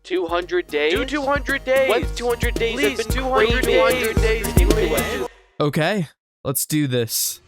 200 days? Do 200 days. What? 200 days? Please, Have been 200 crazy. days. Okay, let's do this.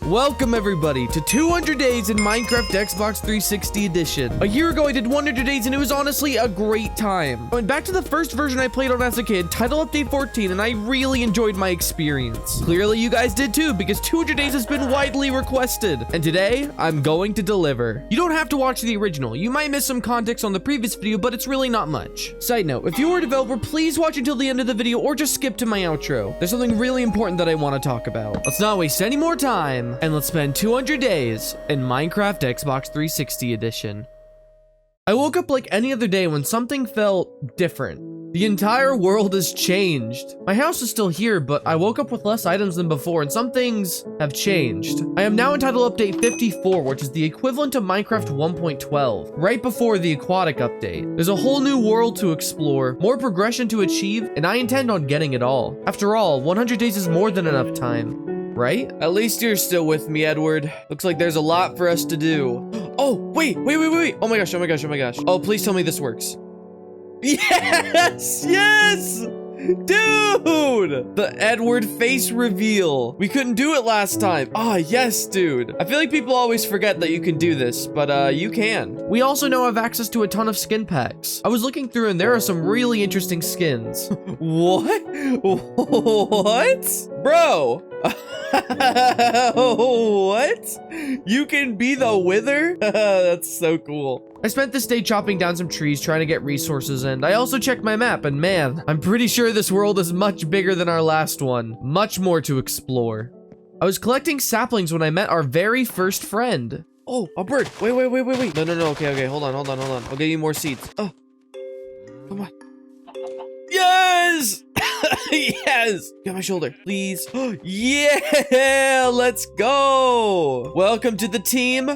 Welcome everybody to 200 days in Minecraft Xbox 360 edition. A year ago I did 100 days and it was honestly a great time. I went back to the first version I played on as a kid, title update 14, and I really enjoyed my experience. Clearly you guys did too, because 200 days has been widely requested. And today, I'm going to deliver. You don't have to watch the original. You might miss some context on the previous video, but it's really not much. Side note, if you are a developer, please watch until the end of the video or just skip to my outro. There's something really important that I want to talk about. Let's not waste any more time. And let's spend 200 days in Minecraft Xbox 360 edition. I woke up like any other day when something felt different. The entire world has changed. My house is still here, but I woke up with less items than before, and some things have changed. I am now in title update 54, which is the equivalent of Minecraft 1.12, right before the aquatic update. There's a whole new world to explore, more progression to achieve, and I intend on getting it all. After all, 100 days is more than enough time. Right? At least you're still with me, Edward. Looks like there's a lot for us to do. Oh, wait. Oh my gosh. Oh, please tell me this works. Yes! Dude! The Edward face reveal. We couldn't do it last time. Ah, yes, dude. I feel like people always forget that you can do this, but you can. We also now have access to a ton of skin packs. I was looking through and there are some really interesting skins. What? What? Bro. What? You can be the Wither? That's so cool. I spent this day chopping down some trees trying to get resources, and I also checked my map, and man, I'm pretty sure this world is much bigger than our last one. Much more to explore. I was collecting saplings when I met our very first friend. Oh, a bird. Wait. No. Okay. Hold on. I'll get you more seeds. Oh. Come on. Yes! Yes! Get my shoulder, please. Yeah! Let's go! Welcome to the team,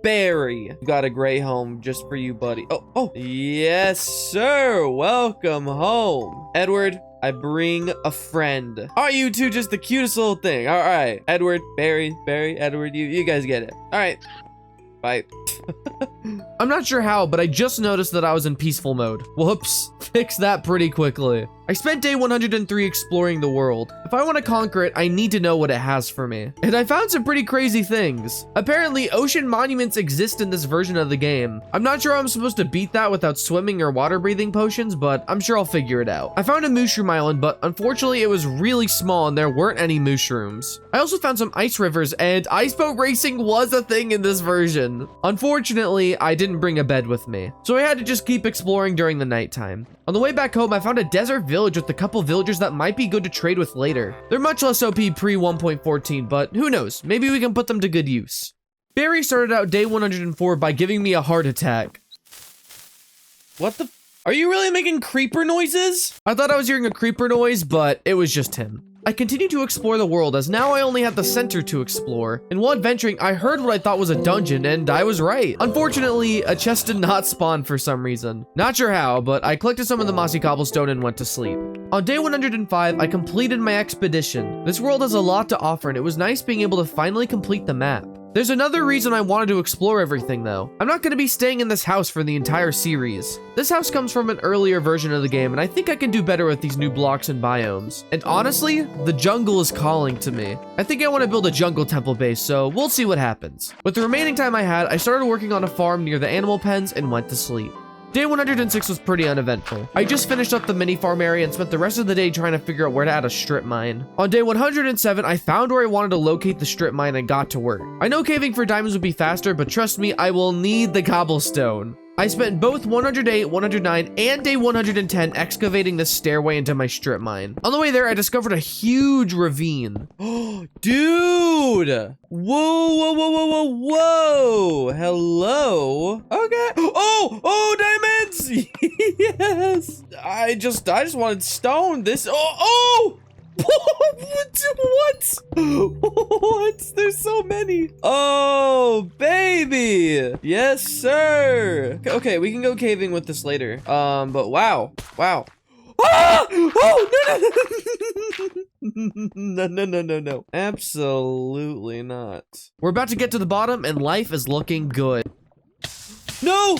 Barry. Got a gray home just for you, buddy. Oh. Yes, sir. Welcome home. Edward, I bring a friend. Are you two just the cutest little thing? All right. Edward, Barry, Edward, you guys get it. All right. Bye. I'm not sure how, but I just noticed that I was in peaceful mode. Whoops. Fix that pretty quickly. I spent day 103 exploring the world. If I want to conquer it, I need to know what it has for me. And I found some pretty crazy things. Apparently, ocean monuments exist in this version of the game. I'm not sure how I'm supposed to beat that without swimming or water breathing potions, but I'm sure I'll figure it out. I found a mushroom island, but unfortunately it was really small and there weren't any mushrooms. I also found some ice rivers, and ice boat racing was a thing in this version. Unfortunately, I didn't bring a bed with me, so I had to just keep exploring during the nighttime. On the way back home, I found a desert village with a couple villagers that might be good to trade with later. They're much less OP pre 1.14, but who knows? Maybe we can put them to good use. Barry started out day 104 by giving me a heart attack. What the? Are you really making creeper noises? I thought I was hearing a creeper noise, but it was just him. I continued to explore the world, as now I only have the center to explore. And while adventuring, I heard what I thought was a dungeon, and I was right. Unfortunately, a chest did not spawn for some reason. Not sure how, but I collected some of the mossy cobblestone and went to sleep. On day 105, I completed my expedition. This world has a lot to offer, and it was nice being able to finally complete the map. There's another reason I wanted to explore everything though. I'm not going to be staying in this house for the entire series. This house comes from an earlier version of the game, and I think I can do better with these new blocks and biomes. And honestly, the jungle is calling to me. I think I want to build a jungle temple base, so we'll see what happens. With the remaining time I had, I started working on a farm near the animal pens and went to sleep. Day 106 was pretty uneventful. I just finished up the mini farm area and spent the rest of the day trying to figure out where to add a strip mine. On day 107, I found where I wanted to locate the strip mine and got to work. I know caving for diamonds would be faster, but trust me, I will need the cobblestone. I spent both 108, 109, and day 110 excavating the stairway into my strip mine. On the way there, I discovered a huge ravine. Oh, dude! Whoa! Hello? Okay. Oh, diamonds! Yes! I just wanted stone. What? There's so many. Oh, baby. Yes, sir. Okay, we can go caving with this later. But wow. Ah! Oh, no. Absolutely not. We're about to get to the bottom and life is looking good. No!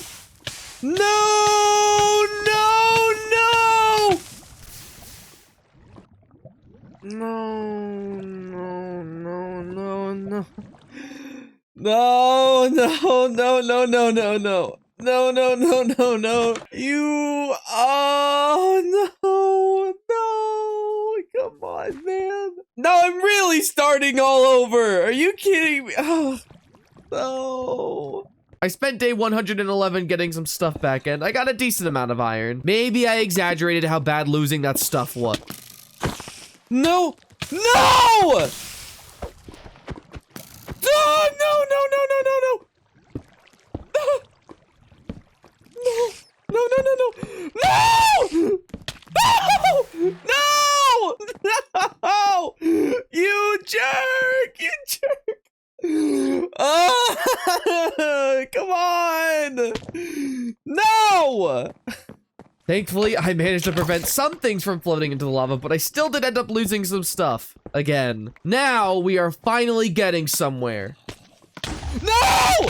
No, no, no, no, no, no, no. No, no, no, no, no. You, oh, no, no. Come on, man. No, I'm really starting all over. Are you kidding me? Oh, no. I spent day 111 getting some stuff back, and I got a decent amount of iron. Maybe I exaggerated how bad losing that stuff was. No! No! Oh, no, no, no, no, no, no! No! No, no, no, no! No! No! No! You jerk! You jerk! Oh, come on! No! Thankfully, I managed to prevent some things from floating into the lava, but I still did end up losing some stuff. Again. Now, we are finally getting somewhere. No!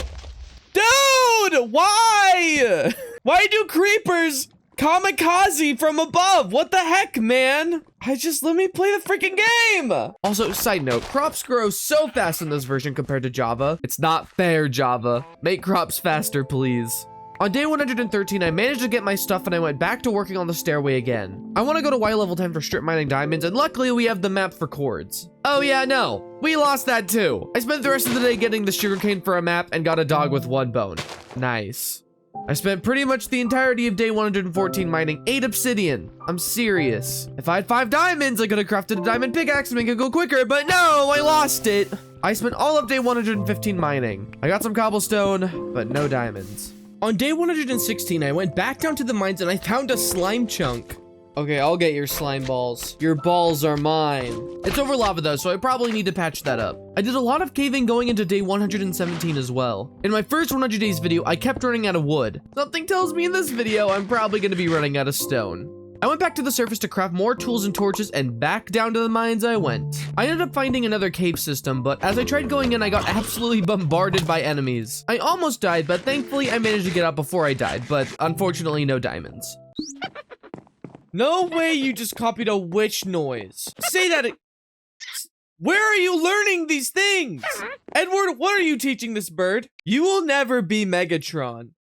Dude! Why? Why do creepers kamikaze from above? What the heck, man? Let me play the freaking game. Also, side note, crops grow so fast in this version compared to Java. It's not fair, Java. Make crops faster, please. On day 113, I managed to get my stuff and I went back to working on the stairway again. I want to go to Y level 10 for strip mining diamonds, and luckily we have the map for cords. Oh yeah, no, we lost that too. I spent the rest of the day getting the sugarcane for a map and got a dog with 1 bone. Nice. I spent pretty much the entirety of day 114 mining 8 obsidian. I'm serious. If I had 5 diamonds, I could have crafted a diamond pickaxe to make it go quicker, but no, I lost it. I spent all of day 115 mining. I got some cobblestone, but no diamonds. On day 116, I went back down to the mines and I found a slime chunk. Okay, I'll get your slime balls. Your balls are mine. It's over lava though, so I probably need to patch that up. I did a lot of caving going into day 117 as well. In my first 100 days video, I kept running out of wood. Something tells me in this video, I'm probably gonna be running out of stone. I went back to the surface to craft more tools and torches, and back down to the mines I went. I ended up finding another cave system, but as I tried going in, I got absolutely bombarded by enemies. I almost died, but thankfully I managed to get out before I died, but unfortunately no diamonds. No way you just copied a witch noise. Say that. Where are you learning these things? Edward, what are you teaching this bird? You will never be Megatron.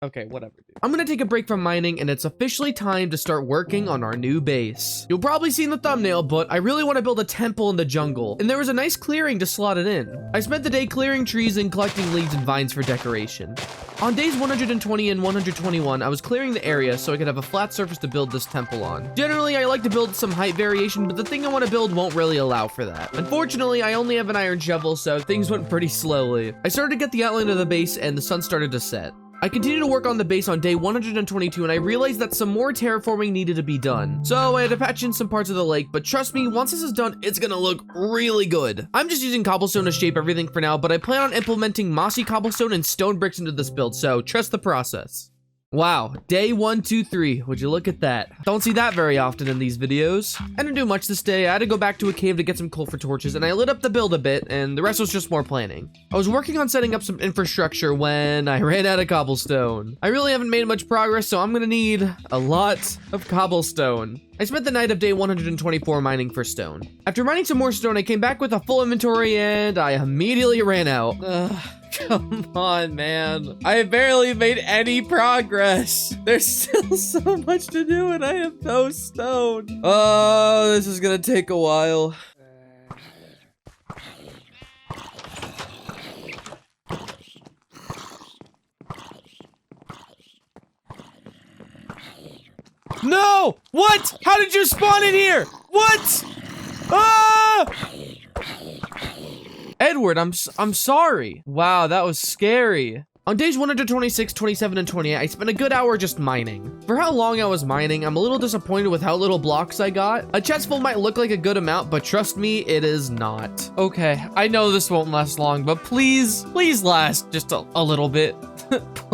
Okay, whatever, dude. I'm gonna take a break from mining, and it's officially time to start working on our new base. You'll probably see in the thumbnail, but I really want to build a temple in the jungle, and there was a nice clearing to slot it in. I spent the day clearing trees and collecting leaves and vines for decoration. On days 120 and 121, I was clearing the area so I could have a flat surface to build this temple on. Generally, I like to build some height variation, but the thing I want to build won't really allow for that. Unfortunately, I only have an iron shovel, so things went pretty slowly. I started to get the outline of the base, and the sun started to set. I continued to work on the base on day 122, and I realized that some more terraforming needed to be done. So I had to patch in some parts of the lake, but trust me, once this is done, it's gonna look really good. I'm just using cobblestone to shape everything for now, but I plan on implementing mossy cobblestone and stone bricks into this build, so trust the process. Wow, day 123, would you look at that? Don't see that very often in these videos. I didn't do much this day. I had to go back to a cave to get some coal for torches, and I lit up the build a bit, and the rest was just more planning. I was working on setting up some infrastructure when I ran out of cobblestone. I really haven't made much progress, so I'm gonna need a lot of cobblestone. I spent the night of day 124 mining for stone. After mining some more stone, I came back with a full inventory, and I immediately ran out. Come on, man. I barely made any progress. There's still so much to do and I have no stone. Oh, this is gonna take a while. No! What? How did you spawn in here? What? Ah! Edward, I'm sorry. Wow, that was scary. On days 126, 27, and 28, I spent a good hour just mining. For how long I was mining, I'm a little disappointed with how little blocks I got. A chest full might look like a good amount, but trust me, it is not. Okay, I know this won't last long, but please last just a little bit.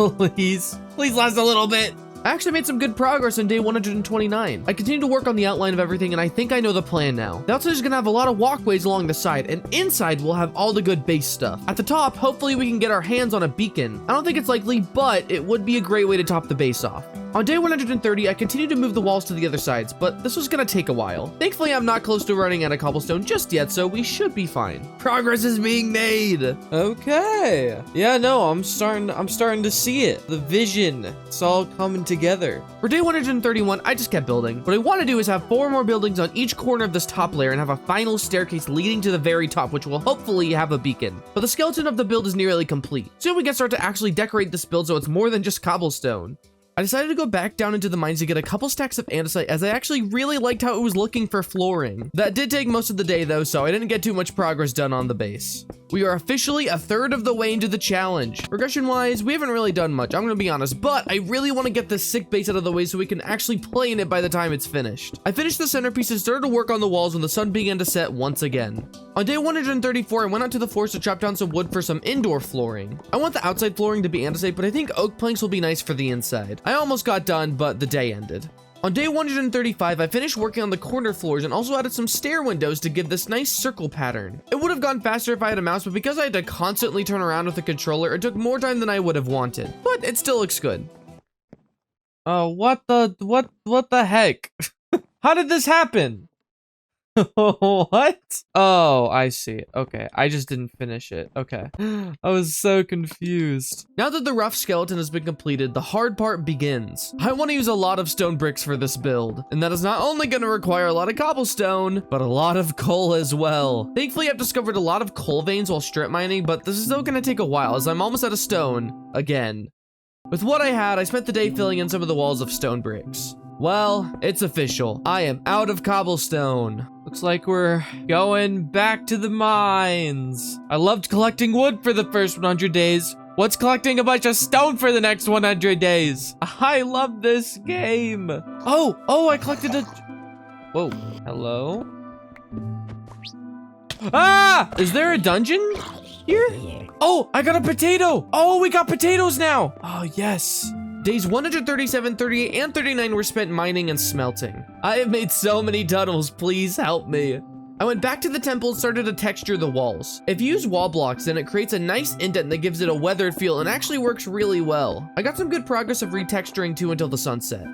Please last a little bit. I actually made some good progress on day 129. I continue to work on the outline of everything, and I think I know the plan now. The outside is gonna have a lot of walkways along the side, and inside we'll have all the good base stuff. At the top, hopefully we can get our hands on a beacon. I don't think it's likely, but it would be a great way to top the base off. On day 130, I continued to move the walls to the other sides, but this was gonna take a while. Thankfully, I'm not close to running out of cobblestone just yet, so we should be fine. Progress is being made. Okay. Yeah, no, I'm starting to see it. The vision. It's all coming together. For day 131, I just kept building. What I want to do is have 4 more buildings on each corner of this top layer and have a final staircase leading to the very top, which will hopefully have a beacon. But the skeleton of the build is nearly complete. Soon we can start to actually decorate this build so it's more than just cobblestone. I decided to go back down into the mines to get a couple stacks of andesite as I actually really liked how it was looking for flooring. That did take most of the day though, so I didn't get too much progress done on the base. We are officially a third of the way into the challenge. Progression wise, we haven't really done much, I'm gonna be honest, but I really want to get this sick base out of the way so we can actually play in it by the time it's finished. I finished the centerpiece and started to work on the walls when the sun began to set once again. On day 134, I went out to the forest to chop down some wood for some indoor flooring. I want the outside flooring to be andesite, but I think oak planks will be nice for the inside. I almost got done, but the day ended. On day 135, I finished working on the corner floors and also added some stair windows to give this nice circle pattern. It would have gone faster if I had a mouse, but because I had to constantly turn around with the controller, it took more time than I would have wanted. But it still looks good. Oh, what the heck? How did this happen? What? Oh, I see. Okay, I just didn't finish it. Okay. I was so confused. Now that the rough skeleton has been completed, the hard part begins. I want to use a lot of stone bricks for this build, and that is not only going to require a lot of cobblestone, but a lot of coal as well. Thankfully, I've discovered a lot of coal veins while strip mining, but this is still going to take a while as I'm almost out of stone again. With what I had, I spent the day filling in some of the walls of stone bricks. Well, it's official. I am out of cobblestone. Looks like we're going back to the mines. I loved collecting wood for the first 100 days. What's collecting a bunch of stone for the next 100 days? I love this game. Oh, I collected a... Whoa, hello? Ah! Is there a dungeon here? Oh, I got a potato. Oh, we got potatoes now. Oh, yes. Days 137, 38, and 39 were spent mining and smelting. I have made so many tunnels, please help me. I went back to the temple and started to texture the walls. If you use wall blocks, then it creates a nice indent that gives it a weathered feel and actually works really well. I got some good progress of retexturing too until the sunset.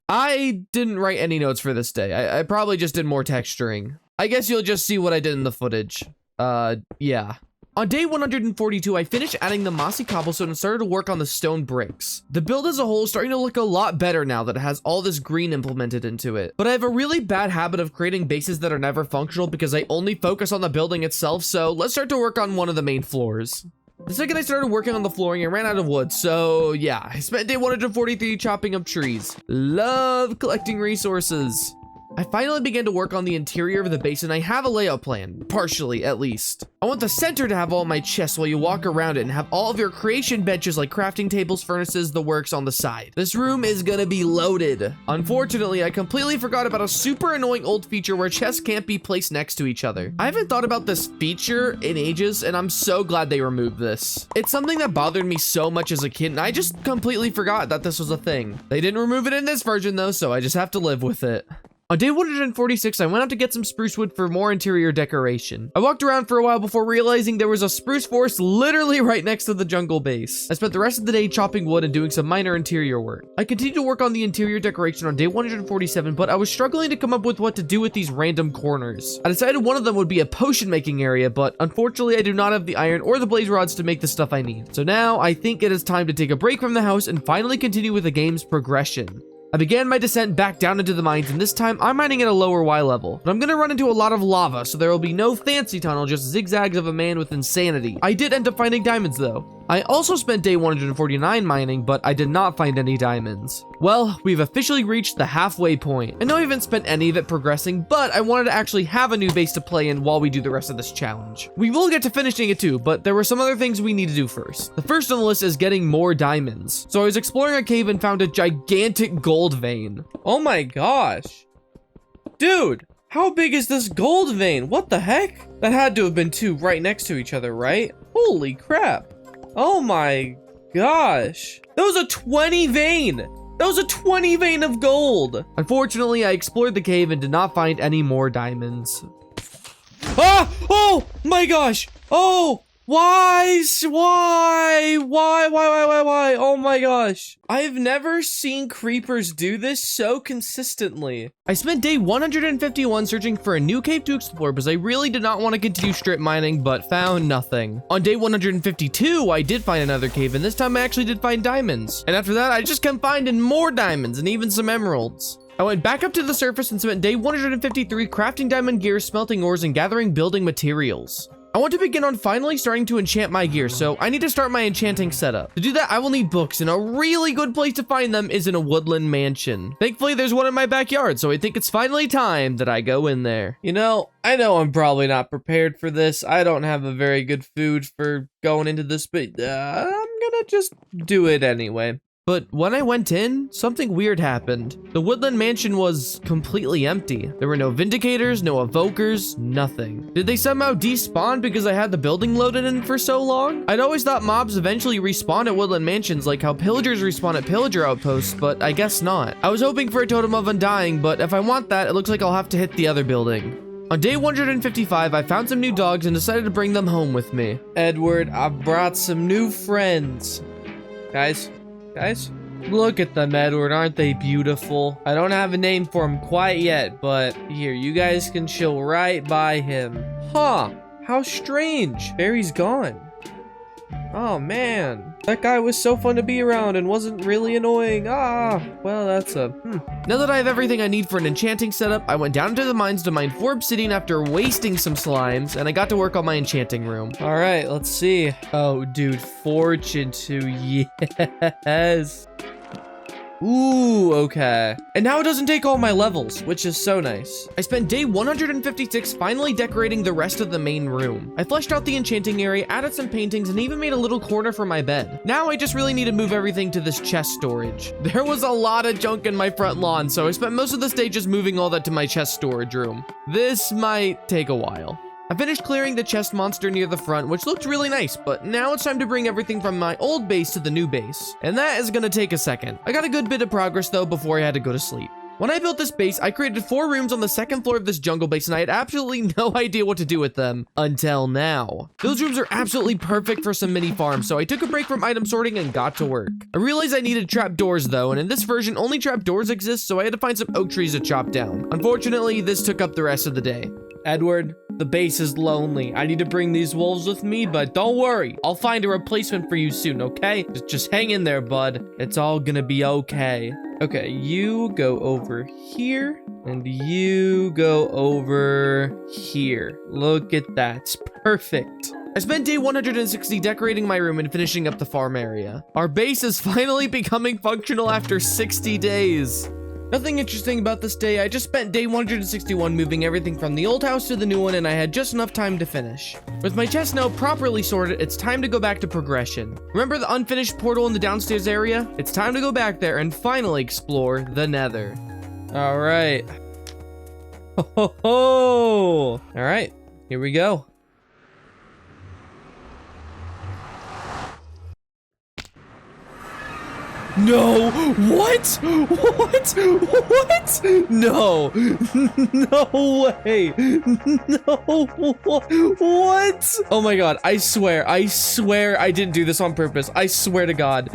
I didn't write any notes for this day. I probably just did more texturing. I guess you'll just see what I did in the footage. Yeah. On day 142, I finished adding the mossy cobblestone and started to work on the stone bricks. The build as a whole is starting to look a lot better now that it has all this green implemented into it. But I have a really bad habit of creating bases that are never functional because I only focus on the building itself, so let's start to work on one of the main floors. The second I started working on the flooring, I ran out of wood, so yeah, I spent day 143 chopping up trees. Love collecting resources. I finally began to work on the interior of the base and I have a layout plan, partially at least. I want the center to have all my chests while you walk around it and have all of your creation benches like crafting tables, furnaces, the works on the side. This room is gonna be loaded. Unfortunately, I completely forgot about a super annoying old feature where chests can't be placed next to each other. I haven't thought about this feature in ages and I'm so glad they removed this. It's something that bothered me so much as a kid and I just completely forgot that this was a thing. They didn't remove it in this version though, so I just have to live with it. On day 146, I went out to get some spruce wood for more interior decoration. I walked around for a while before realizing there was a spruce forest literally right next to the jungle base. I spent the rest of the day chopping wood and doing some minor interior work. I continued to work on the interior decoration on day 147, but I was struggling to come up with what to do with these random corners. I decided one of them would be a potion making area, but unfortunately I do not have the iron or the blaze rods to make the stuff I need. So now I think it is time to take a break from the house and finally continue with the game's progression. I began my descent back down into the mines, and this time I'm mining at a lower Y level. But I'm gonna run into a lot of lava, so there will be no fancy tunnel, just zigzags of a man with insanity. I did end up finding diamonds though. I also spent day 149 mining, but I did not find any diamonds. Well, we've officially reached the halfway point. I know I haven't spent any of it progressing, but I wanted to actually have a new base to play in while we do the rest of this challenge. We will get to finishing it too, but there were some other things we need to do first. The first on the list is getting more diamonds. So I was exploring a cave and found a gigantic gold vein. Oh my gosh. Dude, how big is this gold vein? What the heck? That had to have been two right next to each other, right? Holy crap. Oh my gosh. That was a 20 vein. That was a 20 vein of gold. Unfortunately, I explored the cave and did not find any more diamonds. Ah! Oh my gosh. Oh Why? Why? Oh my gosh. I've never seen creepers do this so consistently. I spent day 151 searching for a new cave to explore because I really did not want to continue strip mining, but found nothing. On day 152, I did find another cave, and this time I actually did find diamonds. And after that, I just kept finding more diamonds and even some emeralds. I went back up to the surface and spent day 153 crafting diamond gear, smelting ores, and gathering building materials. I want to begin on finally starting to enchant my gear, so I need to start my enchanting setup. To do that, I will need books, and a really good place to find them is in a woodland mansion. Thankfully, there's one in my backyard, so I think it's finally time that I go in there. You know, I know I'm probably not prepared for this. I don't have a very good food for going into this, but I'm gonna just do it anyway. But when I went in, something weird happened. The woodland mansion was completely empty. There were no vindicators, no evokers, nothing. Did they somehow despawn because I had the building loaded in for so long? I'd always thought mobs eventually respawn at woodland mansions like how pillagers respawn at pillager outposts, but I guess not. I was hoping for a totem of undying, but if I want that, it looks like I'll have to hit the other building. On day 155, I found some new dogs and decided to bring them home with me. Edward, I brought some new friends. Guys, look at them, Edward. Aren't they beautiful? I don't have a name for him quite yet, but here, you guys can chill right by him. Huh, how strange. Barry's gone. Oh man, that guy was so fun to be around and wasn't really annoying. Well, that's Now that I have everything I need for an enchanting setup, I went down to the mines to mine 4 obsidian after wasting some slimes, and I got to work on my enchanting room. All right, let's see. Oh, dude, fortune 2, yes. Ooh, okay. And now it doesn't take all my levels, which is so nice. I spent day 156 finally decorating the rest of the main room. I fleshed out the enchanting area, added some paintings, and even made a little corner for my bed. Now I just really need to move everything to this chest storage. There was a lot of junk in my front lawn, so I spent most of this day just moving all that to my chest storage room. This might take a while. I finished clearing the chest monster near the front, which looked really nice, but now it's time to bring everything from my old base to the new base. And that is gonna take a second. I got a good bit of progress though before I had to go to sleep. When I built this base, I created 4 rooms on the 2nd floor of this jungle base, and I had absolutely no idea what to do with them until now. Those rooms are absolutely perfect for some mini farms, so I took a break from item sorting and got to work. I realized I needed trapdoors though, and in this version, only trapdoors exist, so I had to find some oak trees to chop down. Unfortunately, this took up the rest of the day. Edward, the base is lonely. I need to bring these wolves with me, but don't worry. I'll find a replacement for you soon, okay? Just hang in there, bud. It's all gonna be okay. Okay, you go over here, and you go over here. Look at that. It's perfect. I spent day 160 decorating my room and finishing up the farm area. Our base is finally becoming functional after 60 days. Nothing interesting about this day. I just spent day 161 moving everything from the old house to the new one, and I had just enough time to finish. With my chest now properly sorted, it's time to go back to progression. Remember the unfinished portal in the downstairs area? It's time to go back there and finally explore the Nether. All right. Ho, ho, ho. All right, here we go. No, what? No, no way. No, what? Oh my God, I swear I didn't do this on purpose. I swear to God.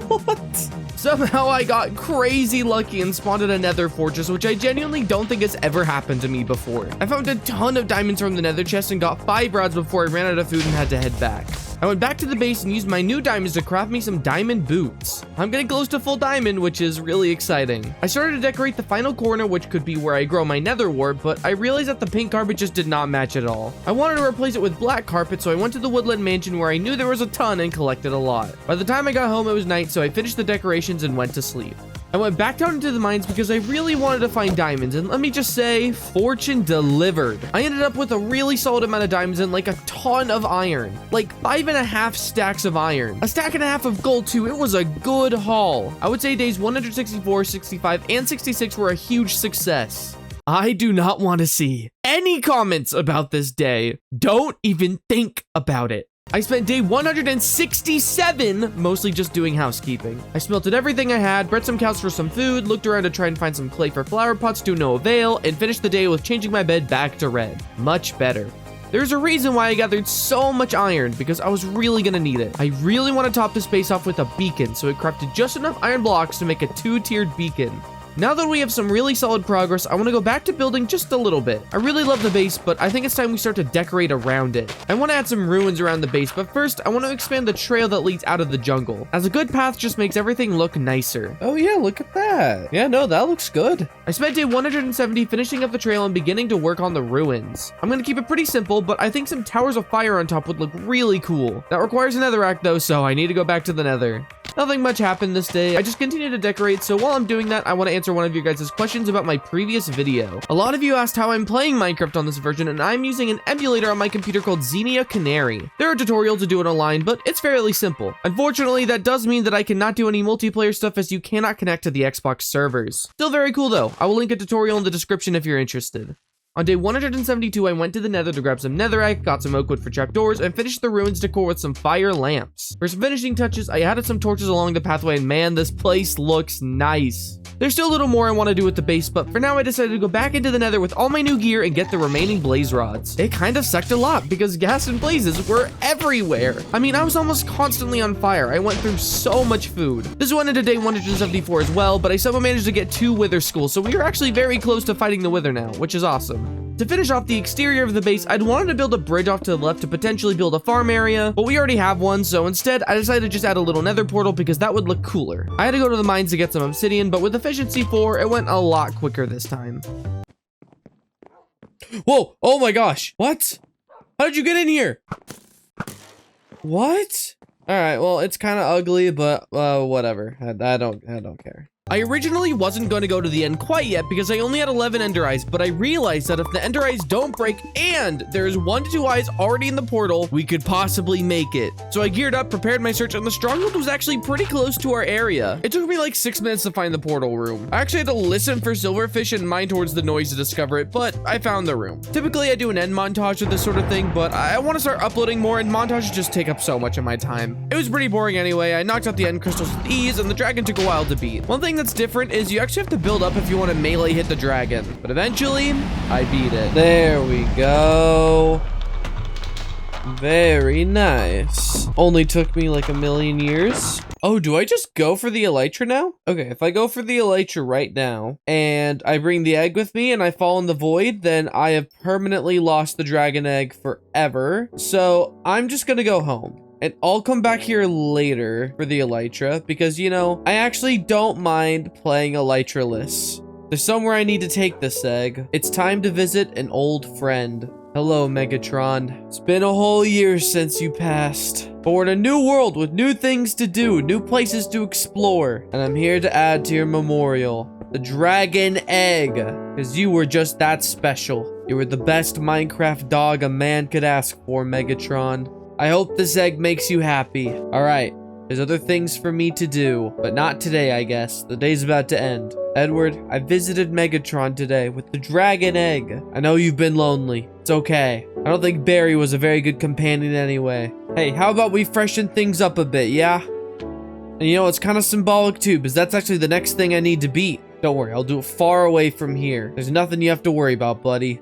What? Somehow I got crazy lucky and spawned at a nether fortress, which I genuinely don't think has ever happened to me before. I found a ton of diamonds from the nether chest and got 5 rods before I ran out of food and had to head back. I went back to the base and used my new diamonds to craft me some diamond boots. I'm getting close to full diamond, which is really exciting. I started to decorate the final corner, which could be where I grow my nether wart, but I realized that the pink carpet just did not match at all. I wanted to replace it with black carpet, so I went to the woodland mansion where I knew there was a ton and collected a lot. By the time I got home, it was night, so I finished the decorations and went to sleep. I went back down into the mines because I really wanted to find diamonds, and let me just say, fortune delivered. I ended up with a really solid amount of diamonds and like a ton of iron. Like 5.5 stacks of iron. A stack and a half of gold too. It was a good haul. I would say days 164, 65, and 66 were a huge success. I do not want to see any comments about this day. Don't even think about it. I spent day 167 mostly just doing housekeeping. I smelted everything I had, bred some cows for some food, looked around to try and find some clay for flower pots to no avail, and finished the day with changing my bed back to red. Much better. There's a reason why I gathered so much iron, because I was really gonna need it. I really want to top this base off with a beacon, so I crafted just enough iron blocks to make a 2-tiered beacon. Now that we have some really solid progress, I want to go back to building just a little bit. I really love the base, but I think it's time we start to decorate around it. I want to add some ruins around the base, but first, I want to expand the trail that leads out of the jungle, as a good path just makes everything look nicer. Oh yeah, look at that. Yeah, no, that looks good. I spent day 170 finishing up the trail and beginning to work on the ruins. I'm going to keep it pretty simple, but I think some towers of fire on top would look really cool. That requires a netherrack though, so I need to go back to the nether. Nothing much happened this day. I just continue to decorate, so while I'm doing that, I want to answer one of your guys' questions about my previous video. A lot of you asked how I'm playing Minecraft on this version, and I'm using an emulator on my computer called Xenia Canary. There are tutorials to do it online, but it's fairly simple. Unfortunately, that does mean that I cannot do any multiplayer stuff as you cannot connect to the Xbox servers. Still very cool though. I will link a tutorial in the description if you're interested. On day 172, I went to the nether to grab some netherite, got some oak wood for trapdoors, and finished the ruins decor with some fire lamps. For some finishing touches, I added some torches along the pathway, and man, this place looks nice. There's still a little more I want to do with the base, but for now I decided to go back into the nether with all my new gear and get the remaining blaze rods. It kind of sucked a lot because gas and blazes were everywhere. I mean, I was almost constantly on fire. I went through so much food. This went into day 174 as well, but I somehow managed to get 2 wither skulls, so we are actually very close to fighting the wither now, which is awesome. To finish off the exterior of the base, I'd wanted to build a bridge off to the left to potentially build a farm area, but we already have one, so instead I decided to just add a little nether portal because that would look cooler. I had to go to the mines to get some obsidian, but with efficiency 4, it went a lot quicker this time. Whoa, oh my gosh. What? How did you get in here? What? All right, well, it's kind of ugly, but whatever. I don't care. I originally wasn't going to go to the end quite yet because I only had 11 ender eyes, but I realized that if the ender eyes don't break and there's 1 to 2 eyes already in the portal, we could possibly make it. So I geared up, prepared my search, and the stronghold was actually pretty close to our area. It took me like 6 minutes to find the portal room. I actually had to listen for silverfish and mine towards the noise to discover it, but I found the room. Typically I do an end montage with this sort of thing, but I want to start uploading more, and montages just take up so much of my time. It was pretty boring anyway. I knocked out the end crystals with ease, and the dragon took a while to beat. One thing that's different is you actually have to build up if you want to melee hit the dragon, but eventually I beat it. There we go. Very nice. Only took me like a million years. Oh, do I just go for the elytra now? Okay, if I go for the elytra right now and I bring the egg with me and I fall in the void, then I have permanently lost the dragon egg forever. So I'm just gonna go home. And I'll come back here later for the elytra because, you know, I actually don't mind playing elytraless. There's somewhere I need to take this egg. It's time to visit an old friend. Hello, Megatron. It's been a whole year since you passed. But we're in a new world with new things to do, new places to explore. And I'm here to add to your memorial the dragon egg, because you were just that special. You were the best Minecraft dog a man could ask for, Megatron. I hope this egg makes you happy. Alright, there's other things for me to do, but not today, I guess. The day's about to end. Edward, I visited Megatron today with the dragon egg. I know you've been lonely. It's okay. I don't think Barry was a very good companion anyway. Hey, how about we freshen things up a bit, yeah? And you know, it's kind of symbolic too, because that's actually the next thing I need to beat. Don't worry, I'll do it far away from here. There's nothing you have to worry about, buddy.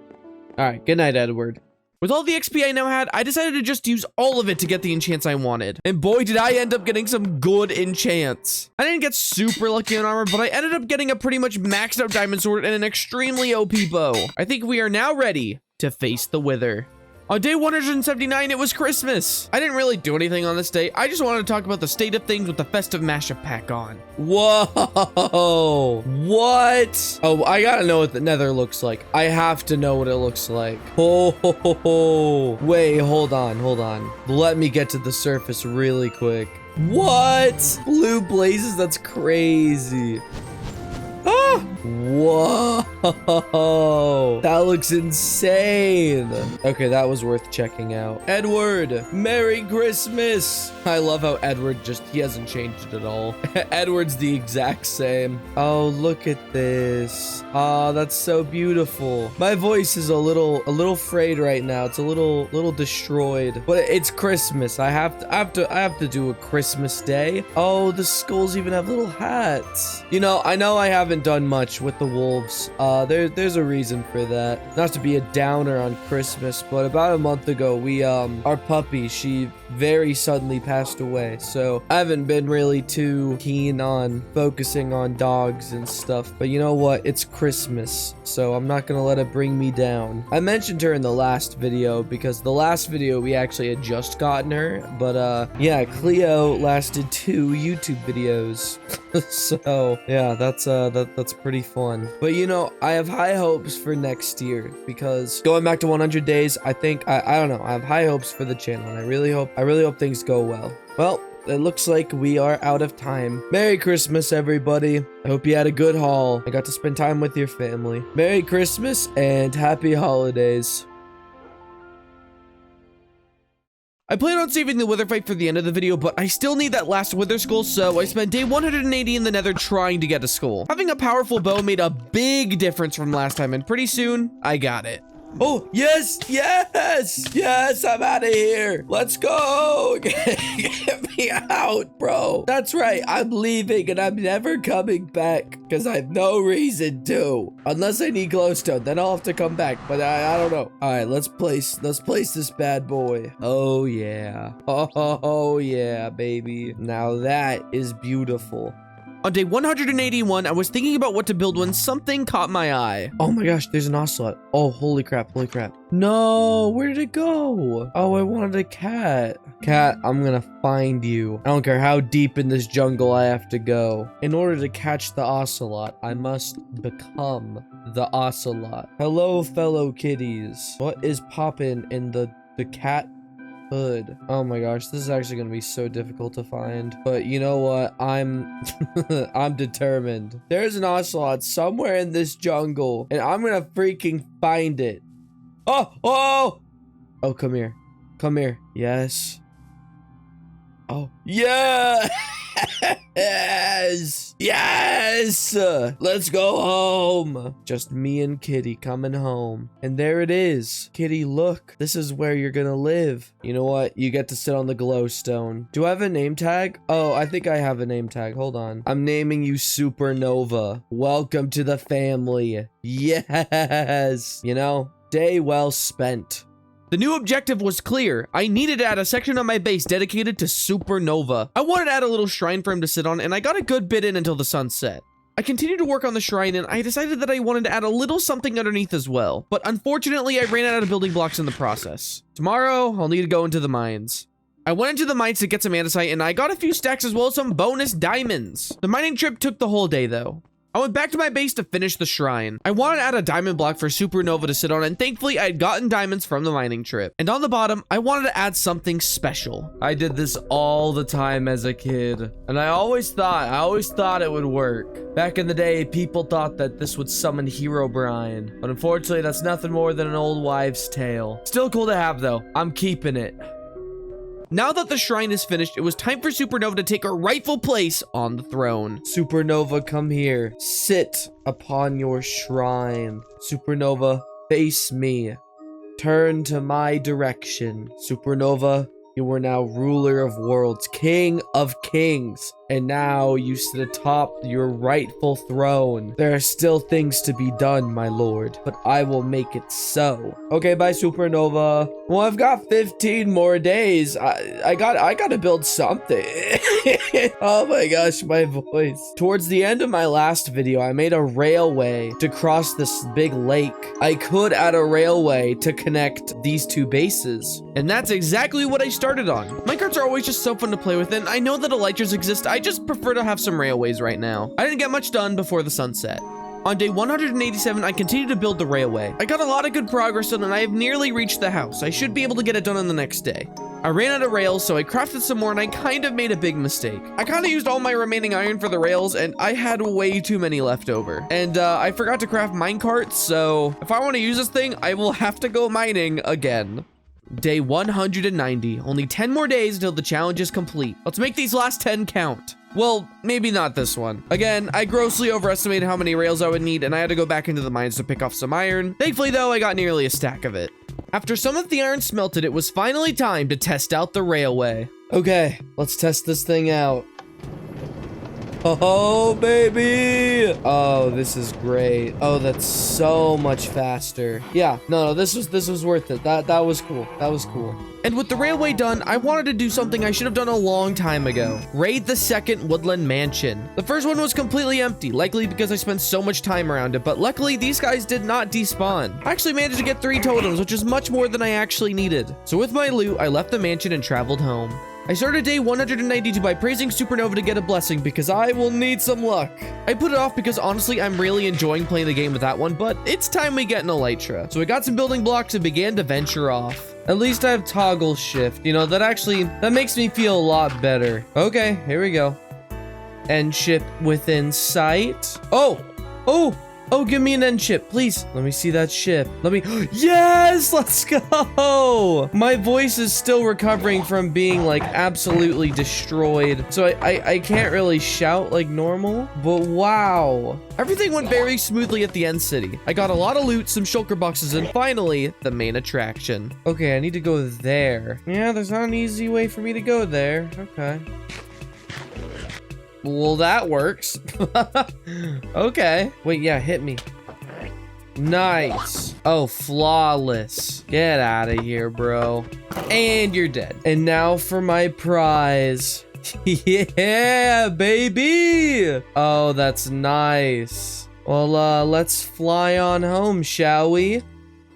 Alright, good night, Edward. With all the XP I now had, I decided to just use all of it to get the enchants I wanted. And boy, did I end up getting some good enchants. I didn't get super lucky on armor, but I ended up getting a pretty much maxed out diamond sword and an extremely OP bow. I think we are now ready to face the wither. On day 179, it was Christmas. I didn't really do anything on this day. I just wanted to talk about the state of things with the festive mashup pack on. Whoa! What? Oh, I gotta know what the nether looks like. I have to know what it looks like. Oh, wait, hold on. Let me get to the surface really quick. What? Blue blazes? That's crazy. Ah! Whoa! That looks insane. Okay, that was worth checking out. Edward, Merry Christmas. I love how Edward he hasn't changed at all. Edward's the exact same. Oh, look at this. Oh, that's so beautiful. My voice is a little frayed right now. It's a little destroyed. But it's Christmas. I have to do a Christmas day. Oh, the skulls even have little hats. You know I haven't done much much with the wolves. There's a reason for that. Not to be a downer on Christmas, but about a month ago, our puppy, she very suddenly passed away. So I haven't been really too keen on focusing on dogs and stuff. But you know what? It's Christmas, so I'm not gonna let it bring me down. I mentioned her in the last video because the last video we actually had just gotten her. But yeah, Cleo lasted 2 YouTube videos. So yeah, that's pretty fun. But you know, I have high hopes for next year because going back to 100 days, I think I don't know. I have high hopes for the channel, and I really hope things go well. Well, it looks like we are out of time. Merry Christmas, everybody. I hope you had a good haul. I got to spend time with your family. Merry Christmas and happy holidays. I plan on saving the wither fight for the end of the video, but I still need that last wither skull, so I spent day 180 in the nether trying to get a skull. Having a powerful bow made a big difference from last time, and pretty soon, I got it. Oh, yes, I'm out of here. Let's go. Get me out, bro. That's right, I'm leaving and I'm never coming back because I have no reason to. Unless I need glowstone, then I'll have to come back, but I don't know. All right, let's place this bad boy. Oh, yeah. Oh, yeah, baby. Now that is beautiful. On day 181, I was thinking about what to build when something caught my eye. Oh my gosh, there's an ocelot. Oh, holy crap. No, where did it go? Oh, I wanted a cat. Cat, I'm gonna find you. I don't care how deep in this jungle I have to go. In order to catch the ocelot, I must become the ocelot. Hello, fellow kitties. What is poppin' in the cat hood? Oh my gosh, this is actually gonna be so difficult to find, but you know what, I'm I'm determined. There's an ocelot somewhere in this jungle and I'm gonna freaking find it. Oh, come here, yes. Oh yeah. Yes, let's go home. Just me and Kitty coming home, and there it is. Kitty, look, this is where you're gonna live. You know what, you get to sit on the glowstone. Do I have a name tag? Oh, I think I have a name tag. Hold on, I'm naming you Supernova. Welcome to the family. Yes, you know, day well spent. The new objective was clear. I needed to add a section on my base dedicated to Supernova. I wanted to add a little shrine for him to sit on, and I got a good bit in until the sun set. I continued to work on the shrine, and I decided that I wanted to add a little something underneath as well. But unfortunately, I ran out of building blocks in the process. Tomorrow, I'll need to go into the mines. I went into the mines to get some andesite, and I got a few stacks as well as some bonus diamonds. The mining trip took the whole day, though. I went back to my base to finish the shrine. I wanted to add a diamond block for Supernova to sit on, and thankfully I had gotten diamonds from the mining trip. And on the bottom, I wanted to add something special. I did this all the time as a kid, and I always thought it would work. Back in the day, people thought that this would summon Herobrine, but unfortunately that's nothing more than an old wives' tale. Still cool to have though. I'm keeping it. Now that the shrine is finished, it was time for Supernova to take her rightful place on the throne. Supernova, come here. Sit upon your shrine. Supernova, face me. Turn to my direction. Supernova, you are now ruler of worlds, king of kings. And now you sit atop your rightful throne. There are still things to be done, my lord, but I will make it so. Okay, bye, Supernova. Well, I've got 15 more days. I gotta build something. Oh my gosh, my voice. Towards the end of my last video, I made a railway to cross this big lake. I could add a railway to connect these two bases. And that's exactly what I started on. Minecarts are always just so fun to play with, and I know that elytras exist. I just prefer to have some railways right now. I didn't get much done before the sunset. On day 187, I continued to build the railway. I got a lot of good progress done, and I have nearly reached the house. I should be able to get it done on the next day. I ran out of rails, so I crafted some more, and I kind of made a big mistake. I kind of used all my remaining iron for the rails, and I had way too many left over. And I forgot to craft minecarts, so if I want to use this thing, I will have to go mining again. Day 190. Only 10 more days until the challenge is complete. Let's make these last 10 count. Well, maybe not this one. Again, I grossly overestimated how many rails I would need, and I had to go back into the mines to pick off some iron. Thankfully, though, I got nearly a stack of it. After some of the iron smelted, it was finally time to test out the railway. Okay, let's test this thing out. Oh, baby! Oh, this is great. Oh, that's so much faster. Yeah, no, this was worth it. That was cool. That was cool. And with the railway done, I wanted to do something I should have done a long time ago. Raid the second woodland mansion. The first one was completely empty, likely because I spent so much time around it, but luckily these guys did not despawn. I actually managed to get 3 totems, which is much more than I actually needed. So with my loot, I left the mansion and traveled home. I started day 192 by praising Supernova to get a blessing because I will need some luck. I put it off because honestly, I'm really enjoying playing the game with that one, but it's time we get an Elytra. So I got some building blocks and began to venture off. At least I have toggle shift. You know, that makes me feel a lot better. Okay, here we go. End ship within sight. Oh, give me an end ship, please. Let me see that ship. Yes, let's go. My voice is still recovering from being like absolutely destroyed. So I can't really shout like normal, but wow. Everything went very smoothly at the end city. I got a lot of loot, some shulker boxes, and finally, the main attraction. Okay, I need to go there. Yeah, there's not an easy way for me to go there. Okay. Well, that works. Okay. Wait, yeah, hit me. Nice. Oh, flawless. Get out of here, bro. And you're dead. And now for my prize. Yeah, baby. Oh, that's nice. Well, let's fly on home, shall we?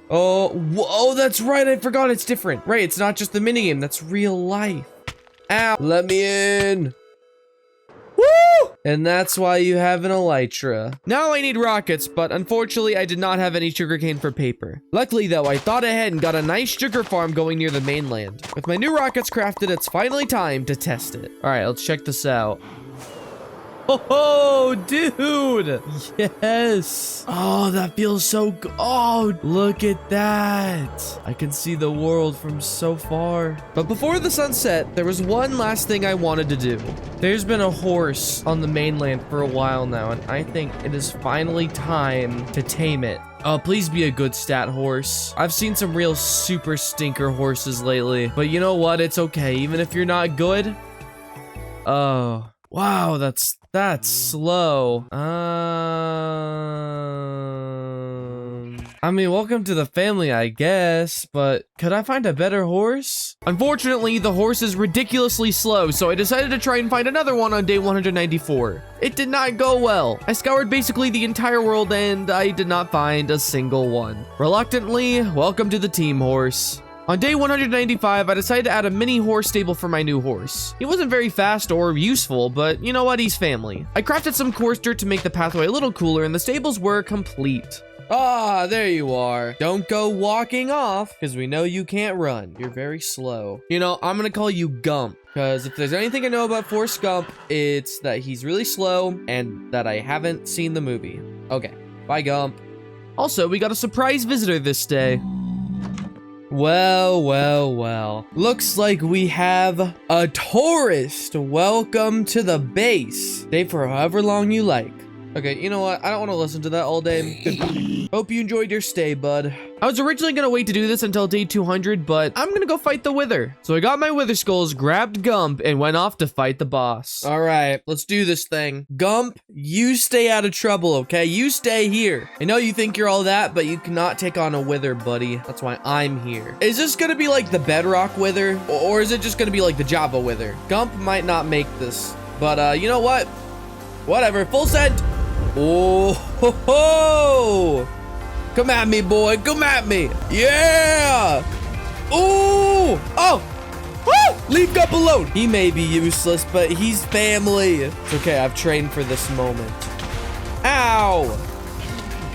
Oh, that's right. I forgot it's different. Right, it's not just the minigame. That's real life. Ow. Let me in. Woo! And that's why you have an Elytra. Now I need rockets, but unfortunately I did not have any sugarcane for paper. Luckily though, I thought ahead and got a nice sugar farm going near the mainland. With my new rockets crafted, it's finally time to test it. All right, let's check this out. Oh, dude. Yes. Oh, that feels so good. Oh, look at that. I can see the world from so far. But before the sun set, there was one last thing I wanted to do. There's been a horse on the mainland for a while now, and I think it is finally time to tame it. Oh, please be a good stat horse. I've seen some real super stinker horses lately, but you know what? It's okay. Even if you're not good. Oh, wow. That's slow. I mean, welcome to the family, I guess, but could I find a better horse? Unfortunately, the horse is ridiculously slow, so I decided to try and find another one on day 194. It did not go well. I scoured basically the entire world and I did not find a single one. Reluctantly, welcome to the team horse. On day 195, I decided to add a mini horse stable for my new horse. He wasn't very fast or useful, but you know what, he's family. I crafted some coarse dirt to make the pathway a little cooler and the stables were complete. Ah, there you are. Don't go walking off, because we know you can't run. You're very slow. You know, I'm gonna call you Gump, because if there's anything I know about Forrest Gump, it's that he's really slow and that I haven't seen the movie. Okay, bye Gump. Also, we got a surprise visitor this day. Well. Looks like we have a tourist. Welcome to the base. Stay for however long you like. Okay, you know what? I don't want to listen to that all day. Hope you enjoyed your stay, bud. I was originally going to wait to do this until day 200, but I'm going to go fight the Wither. So I got my Wither Skulls, grabbed Gump, and went off to fight the boss. All right, let's do this thing. Gump, you stay out of trouble, okay? You stay here. I know you think you're all that, but you cannot take on a Wither, buddy. That's why I'm here. Is this going to be like the Bedrock Wither, or is it just going to be like the Java Wither? Gump might not make this, but you know what? Whatever, full send. Oh, ho, ho. Come at me, boy. Come at me. Yeah. Ooh. Oh. Woo. Leave Gump alone. He may be useless, but he's family. It's okay. I've trained for this moment. Ow.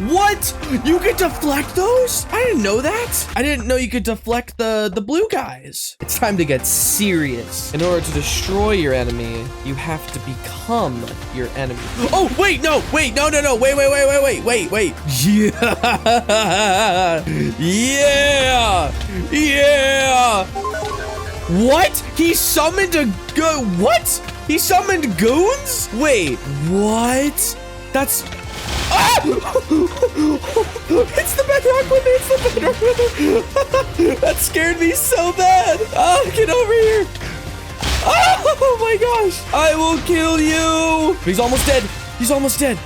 What? You can deflect those? I didn't know that. I didn't know you could deflect the blue guys. It's time to get serious. In order to destroy your enemy, you have to become your enemy. Oh, wait, no. Wait. Yeah. Yeah. What? He summoned what? He summoned goons? Wait, what? That's... Ah! It's the Bedrock Wither! It's the Bedrock Wither! That scared me so bad! Oh, get over here! Oh my gosh! I will kill you! He's almost dead! He's almost dead!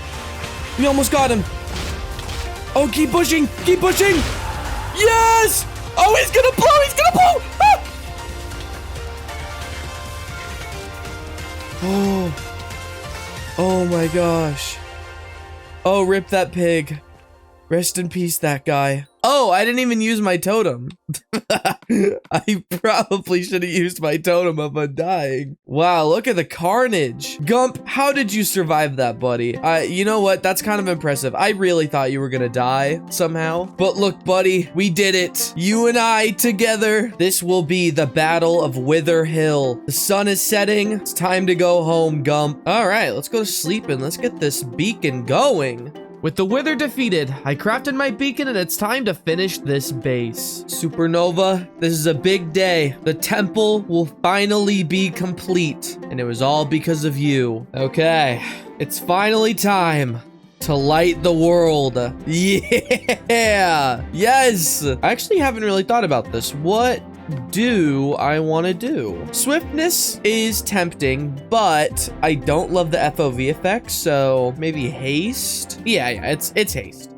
We almost got him. Oh, keep pushing. Keep pushing. Yes. Oh, he's gonna blow. He's gonna blow. Ah! Oh my gosh. Oh, rip that pig. Rest in peace, that guy. Oh, I didn't even use my totem. I probably should have used my totem of undying. Wow, look at the carnage. Gump, how did you survive that, buddy? You know what? That's kind of impressive. I really thought you were gonna die somehow. But look, buddy, we did it. You and I together. This will be the Battle of Wither Hill. The sun is setting. It's time to go home, Gump. All right, let's go to sleep and let's get this beacon going. With the Wither defeated, I crafted my beacon and it's time to finish this base. Supernova, this is a big day. The temple will finally be complete, and it was all because of you. Okay, it's finally time to light the world. Yeah! Yes! I actually haven't really thought about this. What do I want to do? Swiftness is tempting, but I don't love the FOV effect, so maybe haste? Yeah, it's haste.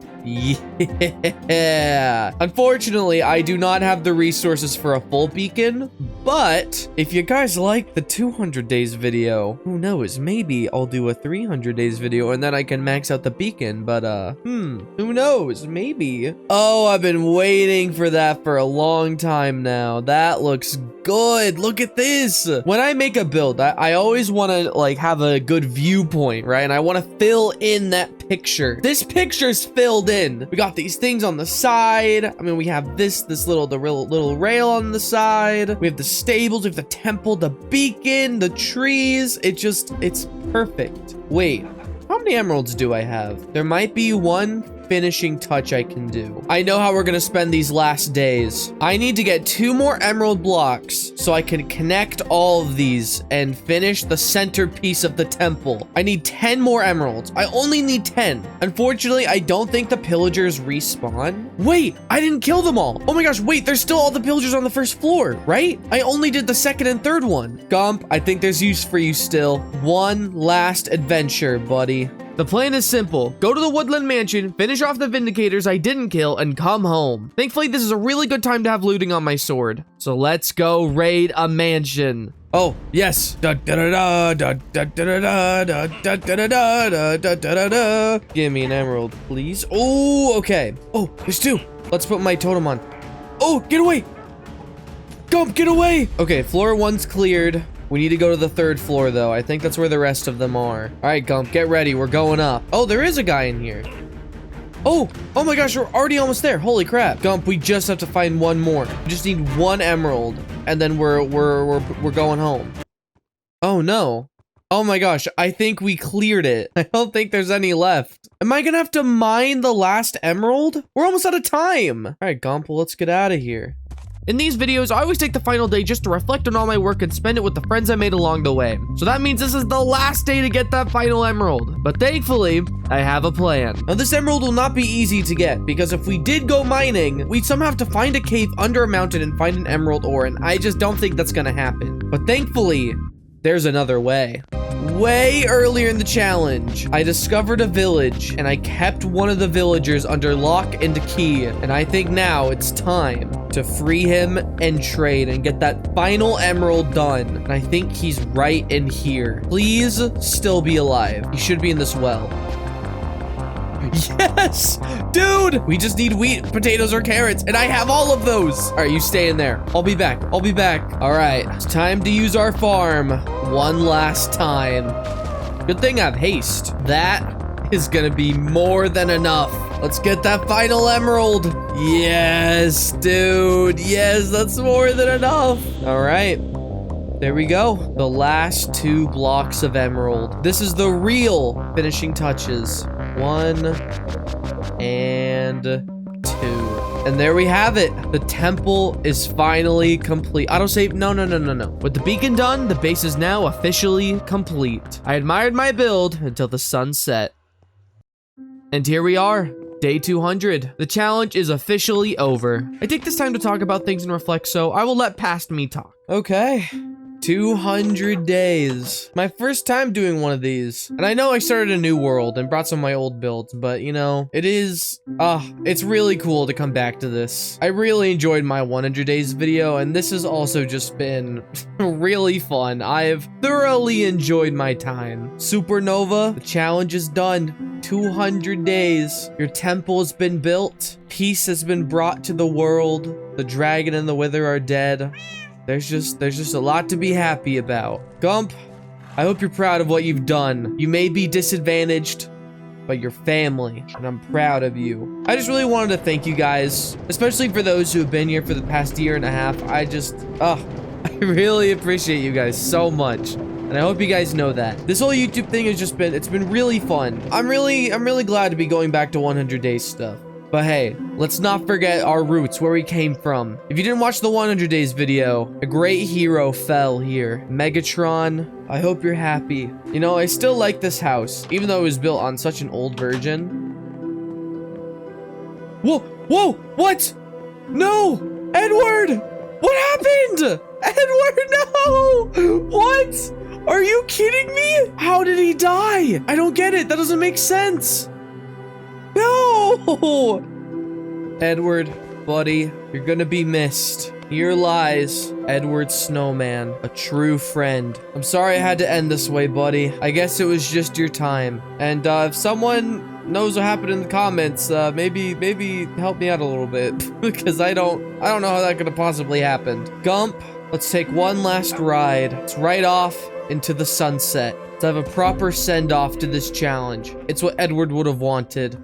Yeah. Unfortunately, I do not have the resources for a full beacon, but if you guys like the 200 days video, who knows, maybe I'll do a 300 days video and then I can max out the beacon, but who knows, maybe. Oh, I've been waiting for that for a long time now. That looks good. Look at this. When I make a build, I always want to like have a good viewpoint, right? And I want to fill in that picture. This picture's filled in. We got these things on the side. I mean, we have the little rail on the side. We have the stables, we have the temple, the beacon, the trees. It's perfect. Wait, how many emeralds do I have? There might be one finishing touch I can do. I know how we're gonna spend these last days. I need to get 2 more emerald blocks so I can connect all of these and finish the centerpiece of the temple. I need 10 more emeralds. I only need 10. Unfortunately, I don't think the pillagers respawn. Wait, I didn't kill them all. Oh my gosh, wait, there's still all the pillagers on the first floor, right? I only did the second and third one. Gump, I think there's use for you still. One last adventure, buddy. The plan is simple. Go to the Woodland Mansion, finish off the Vindicators I didn't kill, and come home. Thankfully, this is a really good time to have looting on my sword. So let's go raid a mansion. Oh, yes. Give me an emerald, please. Oh, okay. Oh, there's 2. Let's put my totem on. Oh, get away. Gump, get away. Okay, floor 1's cleared. We need to go to the 3rd floor, though. I think that's where the rest of them are. All right, Gump, get ready. We're going up. Oh, there is a guy in here. Oh my gosh, we're already almost there. Holy crap. Gump, we just have to find one more. We just need 1 emerald, and then we're going home. Oh, no. Oh my gosh, I think we cleared it. I don't think there's any left. Am I gonna have to mine the last emerald? We're almost out of time. All right, Gump, well, let's get out of here. In these videos, I always take the final day just to reflect on all my work and spend it with the friends I made along the way. So that means this is the last day to get that final emerald. But thankfully, I have a plan. Now, this emerald will not be easy to get, because if we did go mining, we'd somehow have to find a cave under a mountain and find an emerald ore, and I just don't think that's gonna happen. But thankfully, there's another way. Way earlier in the challenge, I discovered a village, and I kept one of the villagers under lock and key, and I think now it's time to free him and trade and get that final emerald done. And I think he's right in here. Please still be alive. He should be in this well. Yes, dude, we just need wheat, potatoes, or carrots, and I have all of those. All right, you stay in there. I'll be back. All right, it's time to use our farm one last time. Good thing I have haste. That is gonna be more than enough. Let's get that final emerald. Yes, dude. Yes, that's more than enough. All right. There we go. The last 2 blocks of emerald. This is the real finishing touches. 1 and 2. And there we have it. The temple is finally complete. Autosave. No. With the beacon done, the base is now officially complete. I admired my build until the sun set. And here we are. Day 200. The challenge is officially over. I take this time to talk about things and reflect, so I will let past me talk. Okay. 200 days. My first time doing one of these. And I know I started a new world and brought some of my old builds, but you know, it's really cool to come back to this. I really enjoyed my 100 days video, and this has also just been really fun. I've thoroughly enjoyed my time. Supernova, the challenge is done. 200 days. Your temple has been built. Peace has been brought to the world. The dragon and the wither are dead. There's just a lot to be happy about. Gump, I hope you're proud of what you've done. You may be disadvantaged, but you're family, and I'm proud of you. I just really wanted to thank you guys, especially for those who have been here for the past year and a half. I really appreciate you guys so much. And I hope you guys know that. This whole YouTube thing has just been, it's been really fun. I'm really glad to be going back to 100 days stuff. But hey, let's not forget our roots, where we came from. If you didn't watch the 100 days video, a great hero fell here. Megatron, I hope you're happy. You know, I still like this house, even though it was built on such an old version. Whoa, what? No, Edward, what happened? Edward, no, what? Are you kidding me? How did he die? I don't get it, that doesn't make sense. No! Edward, buddy, you're gonna be missed. Here lies Edward Snowman, a true friend. I'm sorry I had to end this way, buddy. I guess it was just your time. And if someone knows what happened in the comments, maybe help me out a little bit because I don't know how that could have possibly happened. Gump, let's take one last ride. Let's ride off into the sunset. Let's have a proper send-off to this challenge. It's what Edward would have wanted.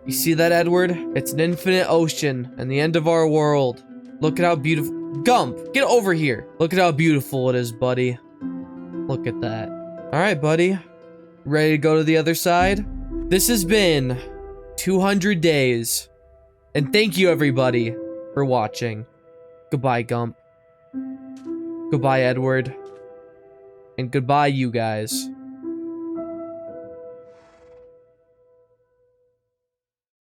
You see that, Edward? It's an infinite ocean and the end of our world. Look at how beautiful. Gump, get over here. Look at how beautiful it is, buddy. Look at that. All right, buddy. Ready to go to the other side? This has been 200 days. And thank you, everybody, for watching. Goodbye, Gump. Goodbye, Edward. And goodbye, you guys.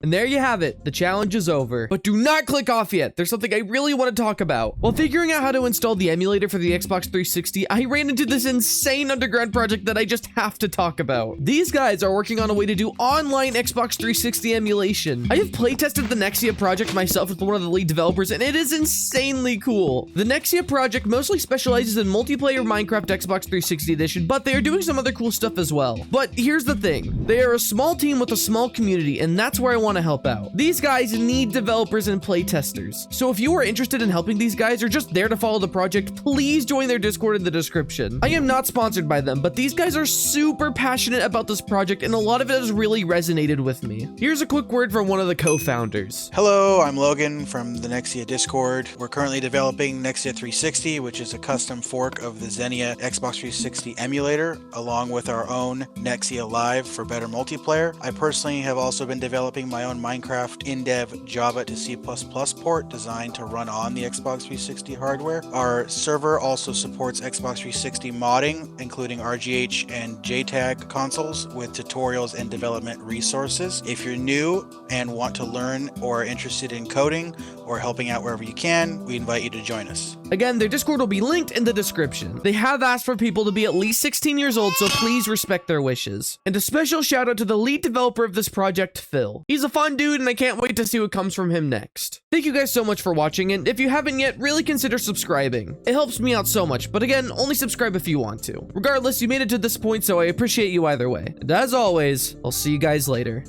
And there you have it. The challenge is over. But do not click off yet. There's something I really want to talk about. While figuring out how to install the emulator for the Xbox 360, I ran into this insane underground project that I just have to talk about. These guys are working on a way to do online Xbox 360 emulation. I have playtested the NEXIA project myself with one of the lead developers, and it is insanely cool. The NEXIA project mostly specializes in multiplayer Minecraft Xbox 360 edition, but they are doing some other cool stuff as well. But here's the thing. They are a small team with a small community, and that's where I want to help out. These guys need developers and playtesters. So if you are interested in helping these guys or just there to follow the project, please join their Discord in the description. I am not sponsored by them, but these guys are super passionate about this project and a lot of it has really resonated with me. Here's a quick word from one of the co-founders. Hello, I'm Logan from the NEXIA Discord. We're currently developing NEXIA 360, which is a custom fork of the Xenia Xbox 360 emulator, along with our own NEXIA Live for better multiplayer. I personally have also been developing my own Minecraft in-dev Java to C++ port designed to run on the Xbox 360 hardware. Our server also supports Xbox 360 modding, including RGH and JTAG consoles with tutorials and development resources. If you're new and want to learn or are interested in coding or helping out wherever you can, we invite you to join us. Again, their Discord will be linked in the description. They have asked for people to be at least 16 years old, so please respect their wishes. And a special shout out to the lead developer of this project, Phil. He's a fun dude and I can't wait to see what comes from him next. Thank you guys so much for watching, and if you haven't yet, really consider subscribing. It helps me out so much, but again, only subscribe if you want to. Regardless, you made it to this point, so I appreciate you either way. And as always, I'll see you guys later.